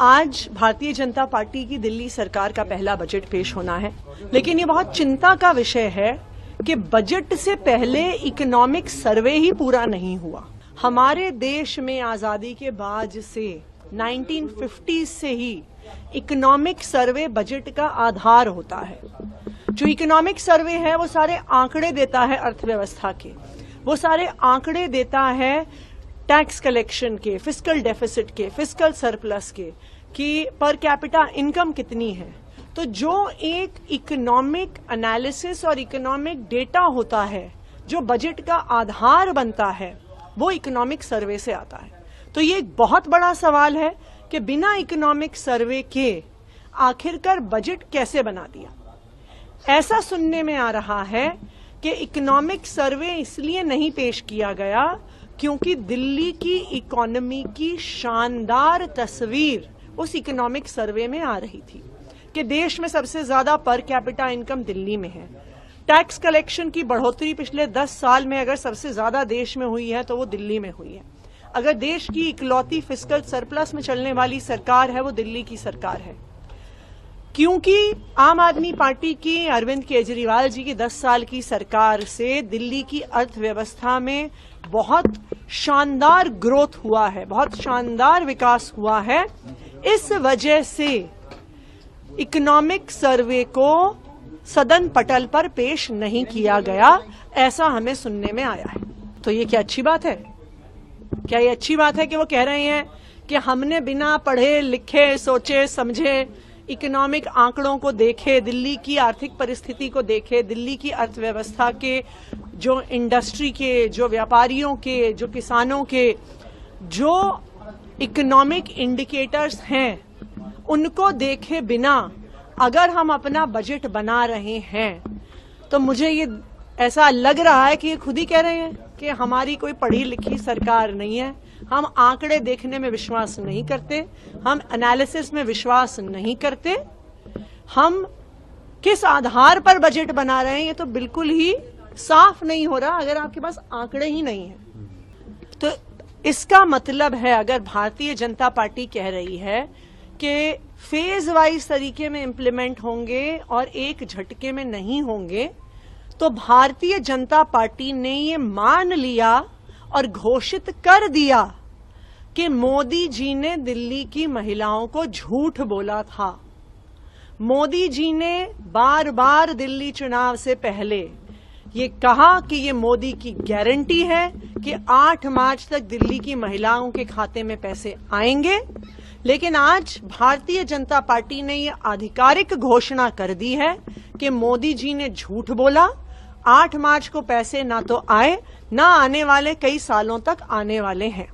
आज भारतीय जनता पार्टी की दिल्ली सरकार का पहला बजट पेश होना है, लेकिन ये बहुत चिंता का विषय है कि बजट से पहले इकोनॉमिक सर्वे ही पूरा नहीं हुआ। हमारे देश में आजादी के बाद से 1950 से ही इकोनॉमिक सर्वे बजट का आधार होता है। जो इकोनॉमिक सर्वे है वो सारे आंकड़े देता है अर्थव्यवस्था के, वो सारे आंकड़े देता है टैक्स कलेक्शन के, फिस्कल डेफिसिट के, फिस्कल सरप्लस के, कि पर कैपिटा इनकम कितनी है। तो जो एक इकोनॉमिक एनालिसिस और इकोनॉमिक डेटा होता है, जो बजट का आधार बनता है, वो इकोनॉमिक सर्वे से आता है। तो ये एक बहुत बड़ा सवाल है कि बिना इकोनॉमिक सर्वे के आखिरकार बजट कैसे बना दिया। ऐसा सुनने में आ रहा है कि इकोनॉमिक सर्वे इसलिए नहीं पेश किया गया क्योंकि दिल्ली की इकोनॉमी की शानदार तस्वीर उस इकोनॉमिक सर्वे में आ रही थी कि देश में सबसे ज्यादा पर कैपिटा इनकम दिल्ली में है। टैक्स कलेक्शन की बढ़ोतरी पिछले 10 साल में अगर सबसे ज्यादा देश में हुई है तो वो दिल्ली में हुई है। अगर देश की इकलौती फिस्कल सरप्लस में चलने वाली सरकार है वो दिल्ली की सरकार है, क्योंकि आम आदमी पार्टी की अरविंद केजरीवाल जी की 10 साल की सरकार से दिल्ली की अर्थव्यवस्था में बहुत शानदार ग्रोथ हुआ है, बहुत शानदार विकास हुआ है। इस वजह से इकोनॉमिक सर्वे को सदन पटल पर पेश नहीं किया गया, ऐसा हमें सुनने में आया है। तो ये क्या अच्छी बात है? क्या ये अच्छी बात है कि वो कह रहे हैं कि हमने बिना पढ़े लिखे सोचे समझे इकोनॉमिक आंकड़ों को देखे, दिल्ली की आर्थिक परिस्थिति को देखे, दिल्ली की अर्थव्यवस्था के, जो इंडस्ट्री के, जो व्यापारियों के, जो किसानों के, जो इकोनॉमिक इंडिकेटर्स हैं, उनको देखे बिना अगर हम अपना बजट बना रहे हैं तो मुझे ये ऐसा लग रहा है कि ये खुद ही कह रहे हैं कि हमारी कोई पढ़ी लिखी सरकार नहीं है, हम आंकड़े देखने में विश्वास नहीं करते, हम एनालिसिस में विश्वास नहीं करते, हम किस आधार पर बजट बना रहे हैं ये तो बिल्कुल ही साफ नहीं हो रहा अगर आपके पास आंकड़े ही नहीं है। तो इसका मतलब है अगर भारतीय जनता पार्टी कह रही है कि फेज वाइज तरीके में इंप्लीमेंट होंगे और एक झटके में नहीं होंगे, तो भारतीय जनता पार्टी ने ये मान लिया और घोषित कर दिया कि मोदी जी ने दिल्ली की महिलाओं को झूठ बोला था। मोदी जी ने बार बार दिल्ली चुनाव से पहले ये कहा कि ये मोदी की गारंटी है कि 8 मार्च तक दिल्ली की महिलाओं के खाते में पैसे आएंगे, लेकिन आज भारतीय जनता पार्टी ने ये आधिकारिक घोषणा कर दी है कि मोदी जी ने झूठ बोला। 8 मार्च को पैसे ना तो आए, ना आने वाले कई सालों तक आने वाले हैं।